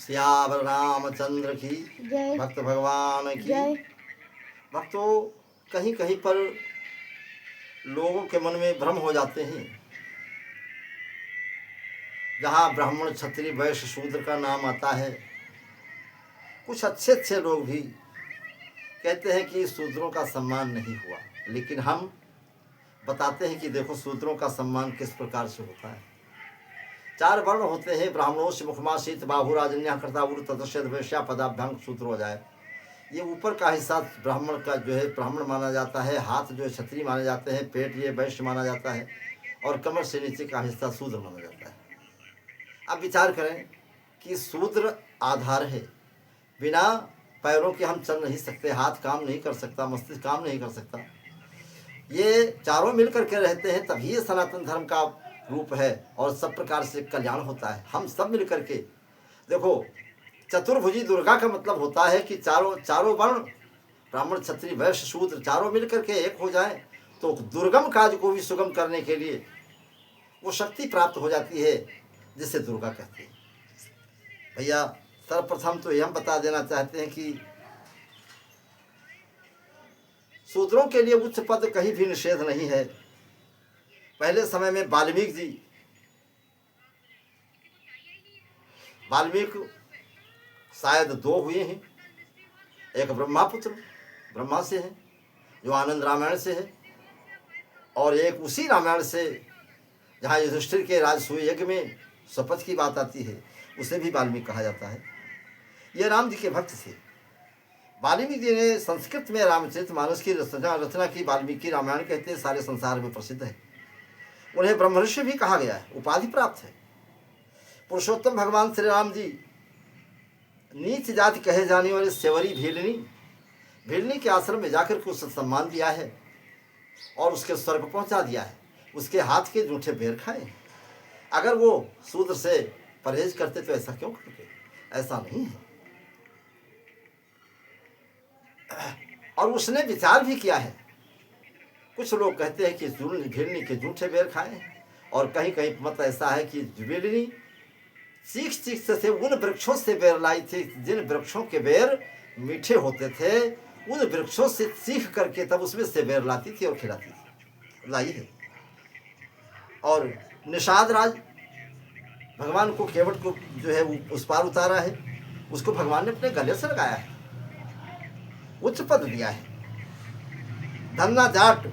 सियावर रामचंद्र की जय। भक्त भगवान की जय। भक्तों, कहीं कहीं पर लोगों के मन में भ्रम हो जाते हैं। जहाँ ब्राह्मण क्षत्रिय वैश्य शूद्र का नाम आता है, कुछ अच्छे अच्छे लोग भी कहते हैं कि शूद्रों का सम्मान नहीं हुआ, लेकिन हम बताते हैं कि देखो शूद्रों का सम्मान किस प्रकार से होता है। 4 वर्ण होते हैं, ब्राह्मणों से मुखमा शीत बाहु राजन्या कर्ता उर तदश्यद वैश्या पदाभ्यांग शूद्र हो जाए। ये ऊपर का हिस्सा ब्राह्मण का जो है ब्राह्मण माना जाता है, हाथ जो है क्षत्रिय माने जाते हैं, पेट ये वैश्य माना जाता है और कमर से नीचे का हिस्सा शूद्र माना जाता है। अब विचार करें कि शूद्र आधार है, बिना पैरों के हम चल नहीं सकते, हाथ काम नहीं कर सकता, मस्तिष्क काम नहीं कर सकता। ये चारों मिलकर के रहते हैं, तभी ये सनातन धर्म का रूप है और सब प्रकार से कल्याण होता है। हम सब मिलकर के देखो, चतुर्भुजी दुर्गा का मतलब होता है कि चारों वर्ण ब्राह्मण क्षत्रिय वैश्य शूद्र चारों मिलकर के एक हो जाए तो दुर्गम काज को भी सुगम करने के लिए वो शक्ति प्राप्त हो जाती है, जिसे दुर्गा कहते हैं। भैया, सर्वप्रथम तो ये हम बता देना चाहते हैं कि शूद्रों के लिए उच्च पद कहीं भी निषेध नहीं है। पहले समय में वाल्मीकि शायद 2 हुए हैं, एक ब्रह्मापुत्र ब्रह्मा से है जो आनंद रामायण से है, और एक उसी रामायण से जहाँ युधिष्ठिर के राजसूय यज्ञ में शपथ की बात आती है, उसे भी वाल्मीकि कहा जाता है। ये राम जी के भक्त थे। वाल्मीकि जी ने संस्कृत में रामचरितमानस की रचना की। वाल्मीकि रामायण कहते हैं, सारे संसार में प्रसिद्ध है। उन्हें ब्रह्मर्षि भी कहा गया है, उपाधि प्राप्त है। पुरुषोत्तम भगवान श्री राम जी नीच जाति कहे जाने वाले सेवरी भीलनी के आश्रम में जाकर के उसे सम्मान दिया है और उसके स्वर्ग पहुंचा दिया है। उसके हाथ के जूठे बेर खाए। अगर वो शूद्र से परहेज करते तो ऐसा क्यों करते? ऐसा नहीं है। और उसने विचार भी किया है। कुछ लोग कहते हैं कि भीलनी के जूठे बेर खाए, और कहीं कहीं मत ऐसा है कि भीलनी चीख से उन वृक्षों से बेर लाई थी जिन वृक्षों के बेर मीठे होते थे। उन वृक्षों से चीख करके तब उसमें से बेर लाती थी और खिलाती थी, लाई है। और निषाद राज भगवान को केवट को जो है उस पार उतारा है, उसको भगवान ने अपने गले से लगाया है, उच्च पद दिया है। धन्ना जाट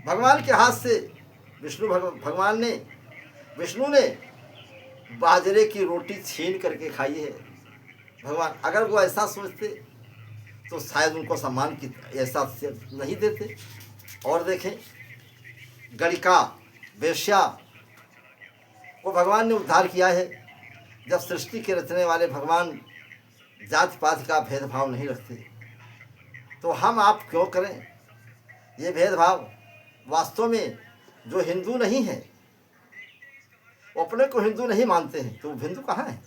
भगवान के हाथ से विष्णु ने बाजरे की रोटी छीन करके खाई है। भगवान अगर वो ऐसा सोचते तो शायद उनको सम्मान की ऐसा नहीं देते। और देखें, गणिका वेश्या को भगवान ने उद्धार किया है। जब सृष्टि के रचने वाले भगवान जाति पाति का भेदभाव नहीं रखते, तो हम आप क्यों करें ये भेदभाव? वास्तव में जो हिंदू नहीं है, वो अपने को हिंदू नहीं मानते हैं, तो हिंदू कहाँ है?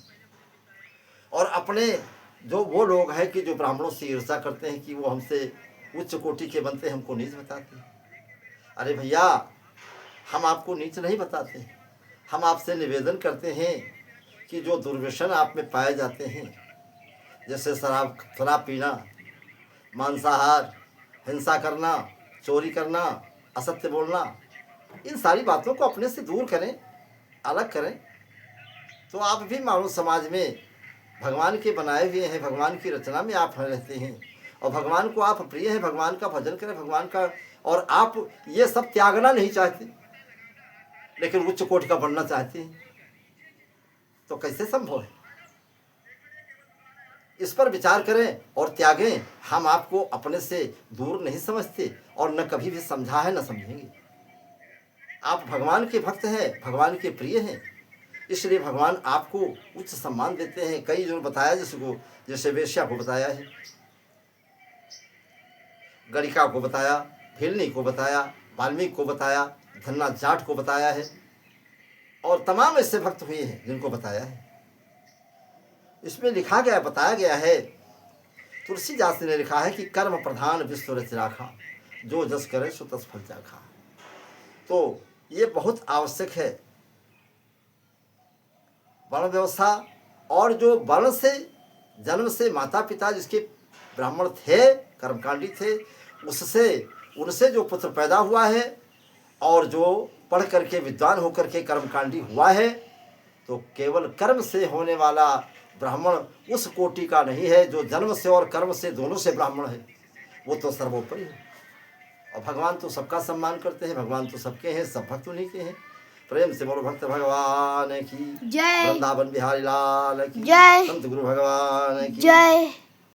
और अपने जो वो लोग हैं कि जो ब्राह्मणों से ईर्ष्या करते हैं कि वो हमसे उच्च कोटि के बनते हैं, हमको नीच बताते हैं। अरे भैया, हम आपको नीच नहीं बताते, हम आपसे निवेदन करते हैं कि जो दुर्व्यसन आप में पाए जाते हैं, जैसे शराब पीना, मांसाहार, हिंसा करना, चोरी करना, असत्य बोलना, इन सारी बातों को अपने से दूर करें, अलग करें, तो आप भी मानव समाज में भगवान के बनाए हुए हैं, भगवान की रचना में आप रहते हैं और भगवान को आप प्रिय हैं। भगवान का भजन करें, भगवान का, और आप ये सब त्यागना नहीं चाहते लेकिन उच्च कोटि का बनना चाहते हैं, तो कैसे संभव है? इस पर विचार करें और त्यागें। हम आपको अपने से दूर नहीं समझते और न कभी भी समझा है, न समझेंगे। आप भगवान के भक्त हैं, भगवान के प्रिय हैं, इसलिए भगवान आपको उच्च सम्मान देते हैं। कई जो बताया, जैसे वेश्या को बताया है, गणिका को बताया, भीलनी को बताया, वाल्मीकि को बताया, धन्ना जाट को बताया है, और तमाम ऐसे भक्त हुए हैं जिनको बताया है। इसमें लिखा गया, बताया गया है, तुलसीदास ने लिखा है कि कर्म प्रधान विश्व रच राखा, जो जस करे सो तस फल चाखा। तो ये बहुत आवश्यक है। वर्ण व्यवस्था, और जो वर्ण से जन्म से माता पिता जिसके ब्राह्मण थे, कर्मकांडी थे, उससे उनसे जो पुत्र पैदा हुआ है और जो पढ़ करके विद्वान होकर के कर्मकांडी हुआ है, तो केवल कर्म से होने वाला ब्राह्मण उस कोटि का नहीं है जो जन्म से और कर्म से दोनों से ब्राह्मण है, वो तो सर्वोपरि है। और भगवान तो सबका सम्मान करते हैं, भगवान तो सबके हैं, सब भक्त उन्हीं के हैं। प्रेम से बोलो भक्त भगवान की जय। वृंदावन बिहारी लाल की जय। संत गुरु भगवान की जय।